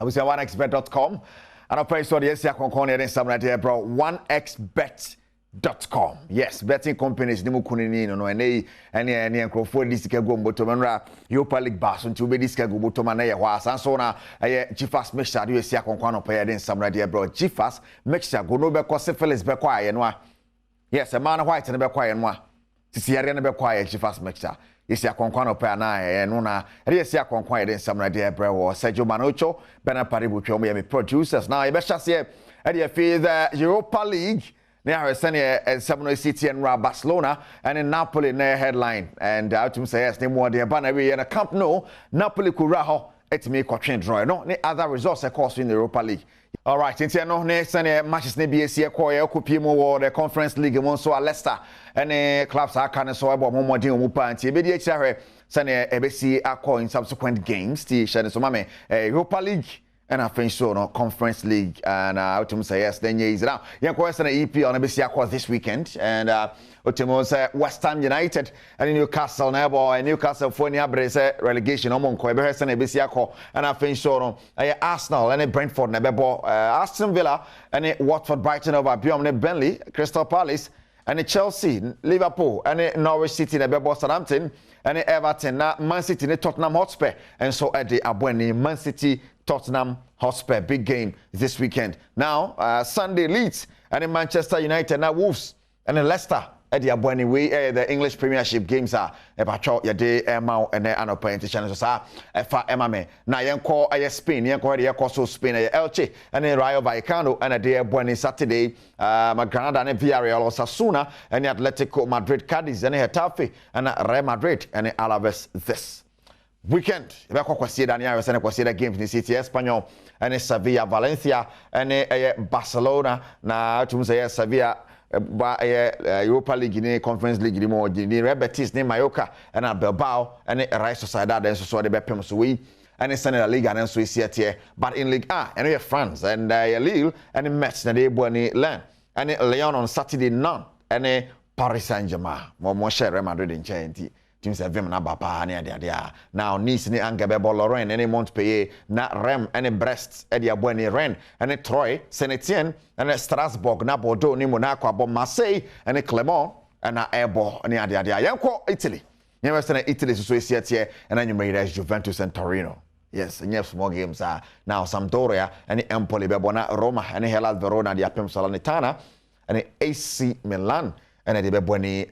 I will say 1xbet.com. And I'll pay so the SCA Concon and some right here, bro. 1xbet.com. Yes, betting companies, Nimu Kunini, no, any Crawford, this can go Botomera, Europa League Bass, until be this can go Botomania, was and so on. Gfas mixture, you see a Concon pay in some right here, bro. Gfas mixture, go no back, syphilis, be quiet, and yes, a man white and be quiet, and see a be quiet, Gfas mixture. Yes, ya konkwan opa na and una yes ya konkwan den some right there bro Sergio Manocho Bernard Paribu twa me producers now you better say e dey feel the Europa League now we send a City and Barcelona and in Napoli na headline and out to say yes name one there ban every in a Camp Nou Napoli kuraho it me kwatwen draw no any other results of course in the Europa League. All right, inti no ne send matches ne BSC e kopie mu wo the Conference League mo so Leicester and clubs aka ne so ebo momodin omu pa anti e be di akire send ebesi akọ in subsequent games ti share so mame Europa League and I think so no Conference League and autumn say yes then is now yen ko send EP on ebesi akọ this weekend and Otimo say West Ham United and Newcastle na ebo and Newcastle for ni abrese relegation omo nko ebe send ebesi akọ and I think so no Arsenal and Brentford na bebo Aston Villa and Watford Brighton over Biom ne Burnley Crystal Palace and Chelsea Liverpool and Norwich City na bebo Southampton and Everton na Man City ne Tottenham Hotspur and so at the Abweni Man City Tottenham Hotspur big game this weekend. Now Sunday Leeds and in Manchester United na Wolves and in Leicester at the Abweni way the English Premiership games are ebacho yade emau and anopa intention so sa efa emame na yenko Spain yenko de yekoso Spain Elche and in Rayo Vallecano and at the Abweni Saturday Granada and Villarreal Osasuna and Atletico Madrid Cadiz and Getafe and Real Madrid and Alaves this weekend ebe kwasi Daniel se ne kwasi the games ni City Espanyol and Sevilla Valencia and Barcelona na tum say Sevilla Europa League ni Conference League ni mo ni Real Betis ni Mallorca and Bilbao and Real Sociedad and so the bepem so we and in La Liga and so is here but in Ligue A and France and Lille and Metz na they boni Lens and Lyon on Saturday none and Paris Saint-Germain mo share Real Madrid in Chelsea team say vim na bapa na dia now Nice ni Angers Lorraine and Montpellier na Rem and Brest e dia boni Rennes and Troyes Saint-Étienne and Strasbourg na Bordeaux ni Monaco abo Marseille and Clermont and na Ebo ni dia yenko Italy Western Italy so is here and then you made Juventus and Torino. Yes, and you have small games now Sampdoria and Empoli bebona Roma and Hellas Verona dia pem Salernitana and AC Milan and the Beboni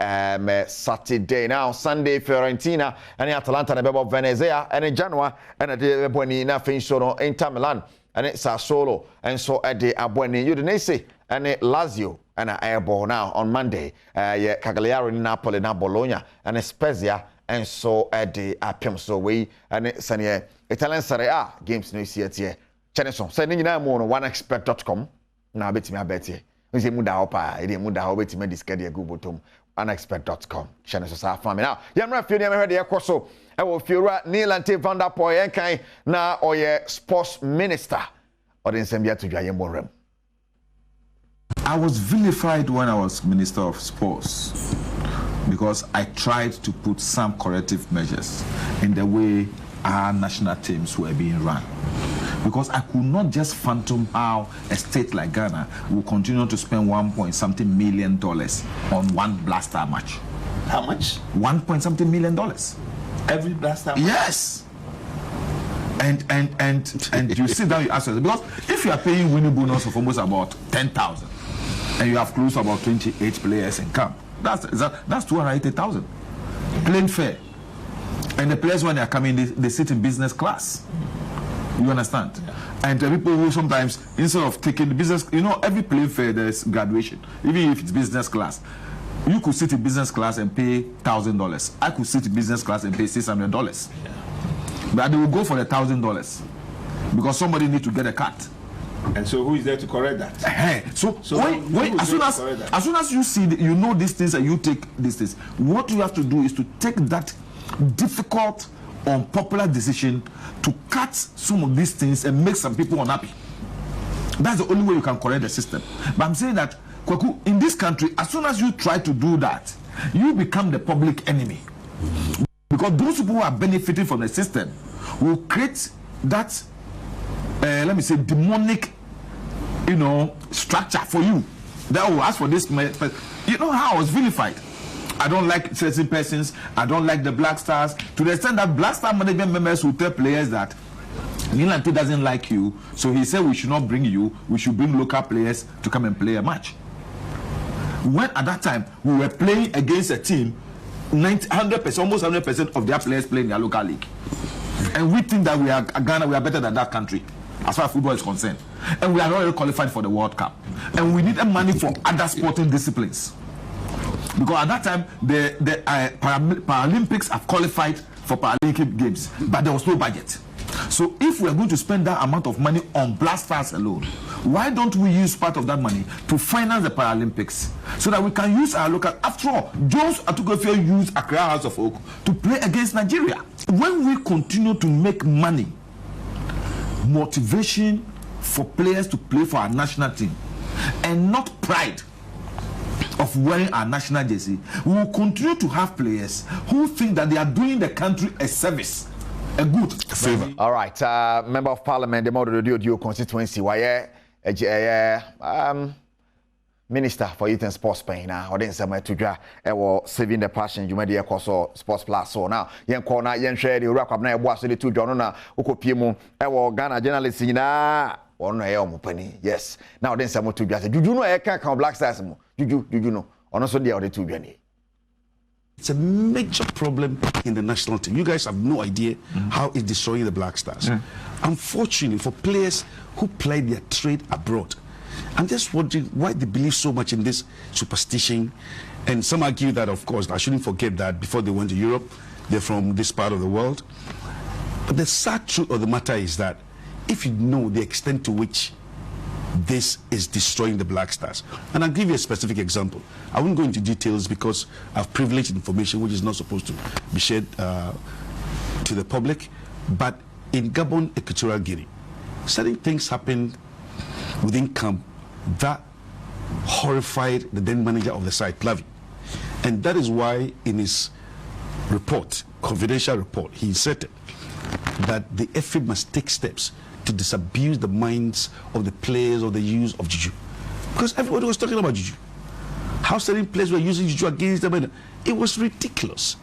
Saturday now Sunday Fiorentina and Atalanta and Bebo Venezia and Genoa and the Beboni na Finsono Inter Milan and Sassuolo and so at the Abweni Udinese and Lazio and Airborne now on Monday Cagliari Napoli na Bologna and Spezia and so at the Apimso way and Sanya Italian Serie A games no see here Cheneson sending na mo no 1xbet.com na beti me abeti Nse muda hopa, ide muda ho beti me discard ya gubotom unexpect.com. Shane so sa family now. Yamra fie na me hwede ekoso. E wo fiura Nilante Van der Poel enkan na oye sports minister. Ode nsem bia to dwaye morem. I was vilified when I was Minister of Sports because I tried to put some corrective measures in the way our national teams were being run. Because I could not just fathom how a state like Ghana will continue to spend $1.something million on one blaster match. How much? $1.something million. Every blaster match? Yes. And you sit down, you ask yourself, because if you are paying winning bonus of almost about 10,000 and you have close to about 28 players in camp, that's 280,000. Plain fair. And the players when they are coming, they sit in business class. You understand? Yeah. And people who sometimes, instead of taking the business, every plane fare there's graduation, even if it's business class. You could sit in business class and pay $1,000. I could sit in business class and pay $600. Yeah. But they will go for the $1,000 because somebody needs to get a cut. And so who is there to correct that? So wait, as soon as you see, you know these things and you take these things, what you have to do is to take that difficult, unpopular decision to cut some of these things and make some people unhappy. That's the only way you can correct the system. But I'm saying that, Kwaku, in this country, as soon as you try to do that, you become the public enemy. Because those people who are benefiting from the system will create that let me say, demonic, structure for you. That will ask for this. You know how I was vilified. I don't like certain persons. I don't like the Black Stars. To the extent that Black Star management members will tell players that Nilanto doesn't like you, so he said we should not bring you. We should bring local players to come and play a match. When at that time we were playing against a team, 100%, almost 100% of their players play in their local league, and we think that we are Ghana, we are better than that country as far as football is concerned, and we are already qualified for the World Cup, and we need money for other sporting disciplines, because at that time the Paralympics have qualified for Paralympic games, but there was no budget. So if we are going to spend that amount of money on Black Stars alone, why don't we use part of that money to finance the Paralympics so that we can use our local? After all, Jones Atukofio used Accra House of Oak to play against Nigeria. When we continue to make money, motivation for players to play for our national team, and not pride of wearing our national jersey, we will continue to have players who think that they are doing the country a service, a good favor. All right, Member of Parliament, the Modo Dio constituency, why Minister for Youth and Sports Spain, or then some to draw saving the passion, you made the Sports Plus. So now, young corner, young share the rock of my boss, the two Jonah, Ukopimu, Ghana journalists in one penny. Yes, now then some to draw. Do you know I can't come Black Stars? Do you know? On also the other two journey. It's a major problem in the national team. You guys have no idea how it's destroying the Black Stars. Unfortunately, for players who play their trade abroad, I'm just wondering why they believe so much in this superstition. And some argue that, of course, I shouldn't forget that before they went to Europe, they're from this part of the world. But the sad truth of the matter is that if you know the extent to which this is destroying the Black Stars. And I'll give you a specific example. I won't go into details because I have privileged information which is not supposed to be shared to the public. But in Gabon, Equatorial Guinea, certain things happened within camp that horrified the then manager of the side, Plavi. And that is why in his report, confidential report, he said that the FA must take steps to disabuse the minds of the players of the use of juju, because everybody was talking about juju, how certain players were using juju against them. It was ridiculous.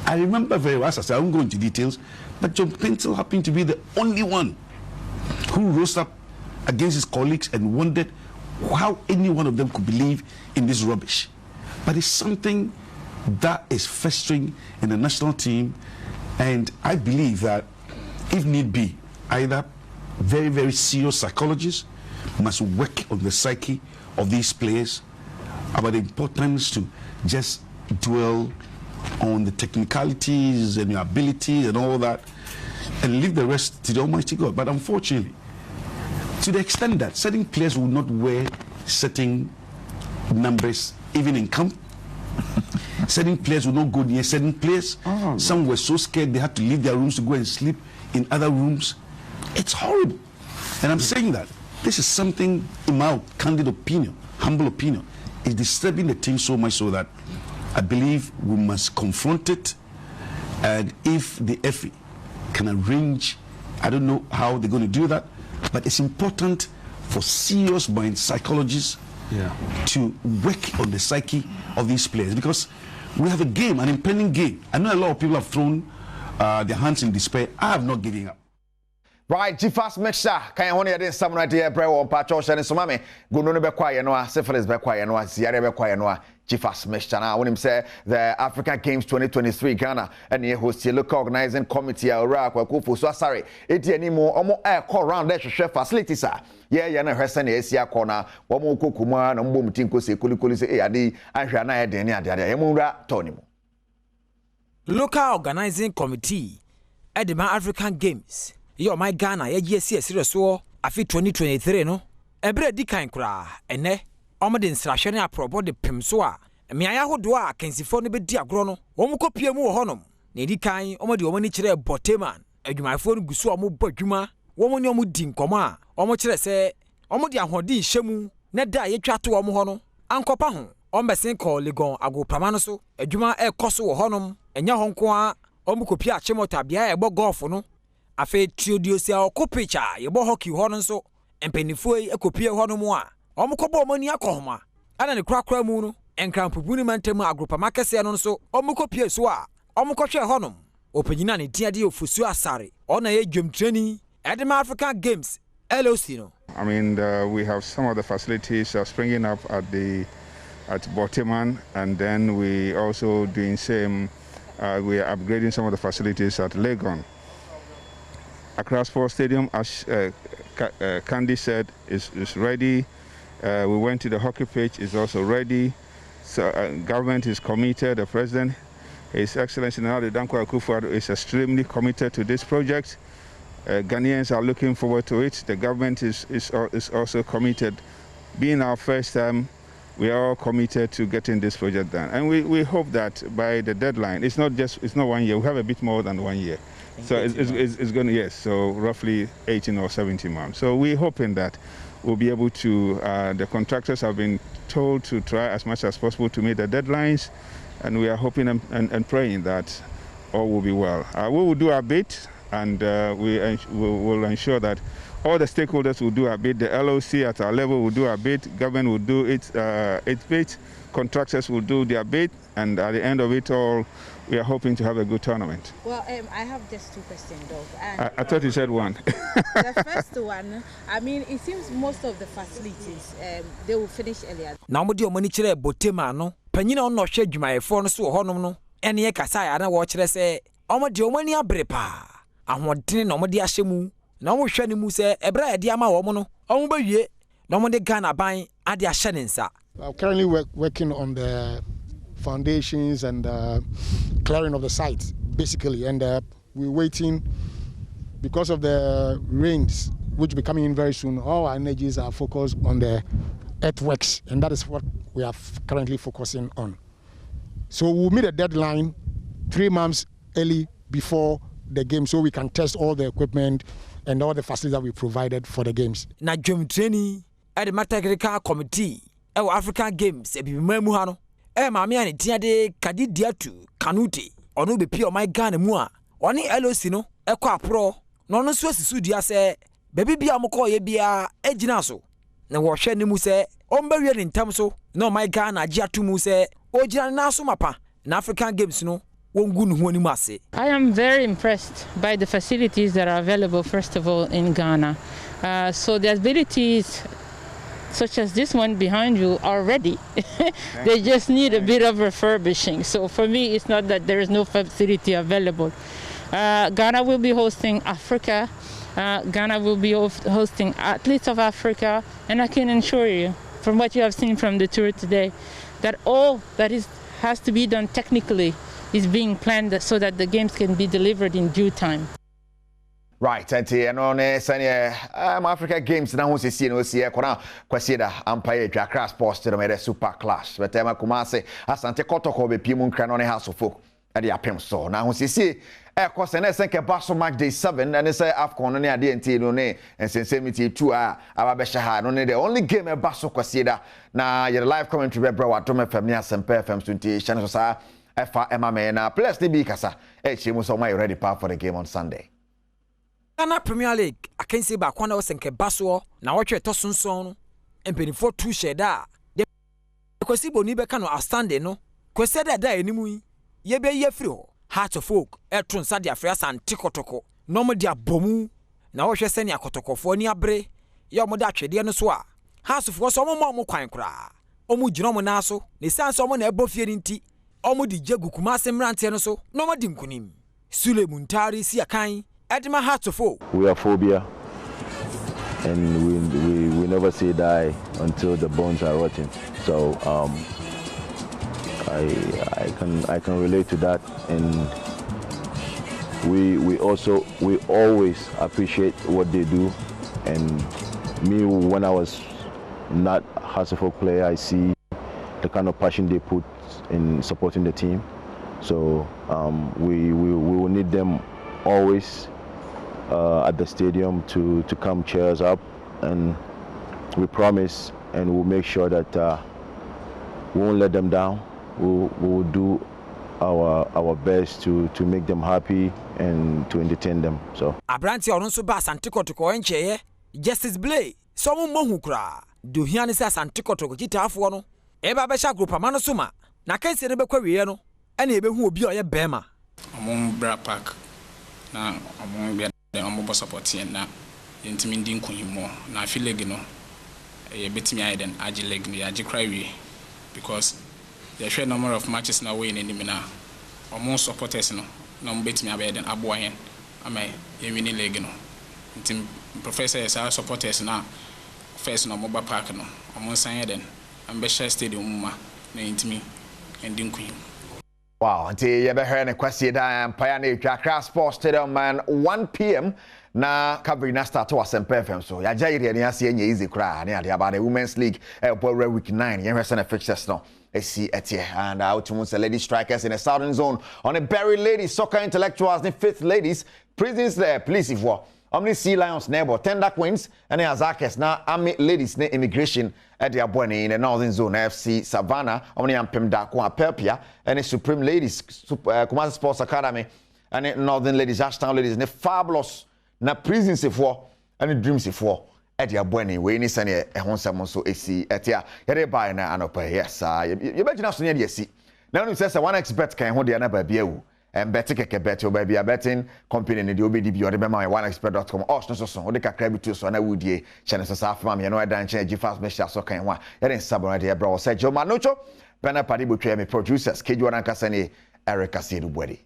I remember very well, as I said, I won't go into details, but John Pencil happened to be the only one who rose up against his colleagues and wondered how any one of them could believe in this rubbish. But it's something that is festering in the national team, and I believe that if need be, either very, very serious psychologists must work on the psyche of these players about the importance to just dwell on the technicalities and your abilities and all that and leave the rest to the Almighty God. But unfortunately, to the extent that certain players will not wear certain numbers even in camp, certain players will not go near certain players. Some were so scared they had to leave their rooms to go and sleep in other rooms. It's horrible. And I'm saying that this is something, in my candid opinion, humble opinion, is disturbing the team so much so that I believe we must confront it. And if the FA can arrange, I don't know how they're going to do that, but it's important for serious mind psychologists to work on the psyche of these players, because we have a game, an impending game. I know a lot of people have thrown their hands in despair. I have not given up. Right, Jifas Mecha, can you only add some idea, Brew, Patrol, and Sumame, go no be quiet, no, syphilis be quiet, no, Sierra be quiet, no, Jifas Mecha. Now, when him say the African Games 2023 Ghana and the host the local organizing committee, Iraq, Wakufu, so sorry, it anymore, almost air call round there to share facilities, sir. Yeah, na Hessan Asia corner, Wamu Kuma, and Boom Tinko say, Kulikuli say, Adi, and Shana, Denia, Yamura, Tony. Local organizing committee, Adom African Games. Yo my Ghana yes serious war afi 2023 no ebre di kan kra ene omde nsrahwe ne aprobo de pem so a meaya hodo a kensifo no be di agro no omu kopie mu wo honom na di kan omde omani kire boteman adwumayfo no gusu omu bodwuma womu ne omu di nkomo a omu kire se omde ahodi hyemu na da yetwa to omu ho no ankopa ho ombesen ko legon agopama no so adwuma ekoso wo honom enya ho nko a omu kopie achemota bia ebo golf no afe triodosia okopicha yebo hockey ho no so empenifo yi ekopie ho no mu a omukobo omani akohoma ana ne krakra mu no enkrampupu ni mantem agrupa makese no so omukopie so a omukotwe ho no opanyina ne tiade ofusu asare ona ye dwemtrani Adom African Games LOC no. I mean, we have some of the facilities springing up at Badwam, and then we also doing same. We are upgrading some of the facilities at Legon. Accra Sports Stadium, as Candy said, is ready. We went to the hockey pitch; is also ready. So government is committed. The president, His Excellency Nana Dankwa Akufo-Addo, is extremely committed to this project. Ghanaians are looking forward to it. The government is also committed. Being our first time, we are all committed to getting this project done. And we hope that by the deadline, it's not 1 year, we have a bit more than 1 year. So it's going to, yes, so roughly 18 or 17 months. So we're hoping that we'll be able to, the contractors have been told to try as much as possible to meet the deadlines. And we are hoping and praying that all will be well. We will do our bit. And we will ensure that all the stakeholders will do a bit. The LOC at our level will do a bit. Government will do its bit. Contractors will do their bit. And at the end of it all, we are hoping to have a good tournament. Well, I have just 2 questions, Doug. I thought you said one. The first one, I mean, it seems most of the facilities, they will finish earlier. Now, what do you monitor Badwam no? Penina on no shade my phone so honum no. Any kasaya na watch say, Omo di omani abrepa. Ahwodene no mode ahyemu na wo hwe ne mu se ebra ade ama wo mo no omo bawie na mo de Ghana ban ade ahye ne nsa. I'm currently working on the foundations and clearing of the sites basically, and we're waiting because of the rains which will be coming in very soon. All our energies are focused on the earthworks, and that is what we are currently focusing on. So we'll meet a deadline 3 months early before the game, so we can test all the equipment and all the facilities that we provided for the games. Na dwom training at the Technical Committee African Games ebimamu ha no maame ane tiade kadidiatu kanuti ono be pio my Ghana mu a oni LOC no ekọ apro no no so asisu dia se bebi bia mokọ ye bia egina so na wo hwe ne mu se ombawie ne ntam so no my Ghana agi atumu se ogina na so mapa na African Games no. I am very impressed by the facilities that are available, first of all, in Ghana. So the abilities, such as this one behind you, are ready. They just need a bit of refurbishing. So for me, it's not that there is no facility available. Ghana will be hosting Africa. Ghana will be hosting Athletes of Africa. And I can assure you, from what you have seen from the tour today, that all that has to be done technically is being planned so that the games can be delivered in due time. Right, and on Africa Games now we see no see kona kwasieda empire Accra Sports to the super clash. But Kumase Asante Kotoko be pimu nkra no ne house of folk at the apem so. Now we see course and senke Basso match day 7 and say AFCON ne ade enti no ne ensensemity 2 ababesha ha no ne the only game e Basso kwasieda na your live commentary be bra wa Adom FM ne Asempa FM 20 channel so sa Efa Emma na plus the big kasa chemu so my ready for the game on Sunday. Ghana Premier League akensi ba kwa na wosenke baso na wotwe to sonson no empenifo 2 sheda de kwesi boni be ka no outstanding no kwesi da enimu yi ye be ye free ho Heart of Oak etron sa dia free asante kotoko no mo dia bomu na wohwe se ne akotokofo ni abre ye mo da atwede no so a hasufo so mo kwan kra omu gino mo na so ne sanso mo na ebofie ni nti omu di jegu kumase mrante no so no mo di nkunim Sule Muntari si akan Edma Heart of Oak. We are phobia, and we never say die until the bones are rotten. So I can relate to that, and we always appreciate what they do. And me, when I was not a Heart of Oak player, I see the kind of passion they put in supporting the team. So we will need them always at the stadium to come cheer us up, and we promise and we'll make sure that we won't let them down. We'll do our best to make them happy and to entertain them. So Abranti ono so ba Asante Kotoko encheye Justice Blay so mo mohu kra do hiane se Asante Kotoko kitafo no e ba sha group amano suma na kanse ne bekwa wiye no ene e behu obi oye bema amon bra park na amon bia amon bo support na yentimi ndin kunhimo na afi leg no e betimi ayeden agi leg no agi cry wi because the share number of matches na we ni na amon supporters no na mo betimi abeden abo ahen ama e wini leg no ntim professor is our supporters na first no mobile park no amon san yeden ambe share stadium ma na yentimi ndin kunhimo. Wow, until you ever heard a question that Pioneer Accra Sports Stadium man 1 p.m. na covering na start to FM. So ya jairi ani ase enye easy cry na ade about the Women's League week 9. You hear fixtures no. See etie and out to the lady strikers in the southern zone on the Berry Ladies soccer intellectuals the fifth ladies prisons there police ivoire Omni Sea Lions neighbor Tender Queens and the Azakes now Army Ladies ne immigration at the Abwene in the northern zone FC Savannah Omni Ampem Dako Perpia and the Supreme Ladies Kumasi Sports Academy and the Northern Ladies Ashtown Ladies ne Fabulous na prisons ivoire and the Dreams ivoire at the Abwene we ni sane ehonsam so esi etia yere buy na anopa yes you bet na so ne esi now you say one expert kan ho de na ba bia wu and bet keke bet your baby a betting company ne de obedi bi odebe ma oneexpert.com so o de kakra bi to so na wudie chene so sa afama me no edan chen gfast measure so kan ho yere nsabon de bra o se jo manocho bena padi botwa me producers keju anankasa ne Eric Asiedu Bwedi.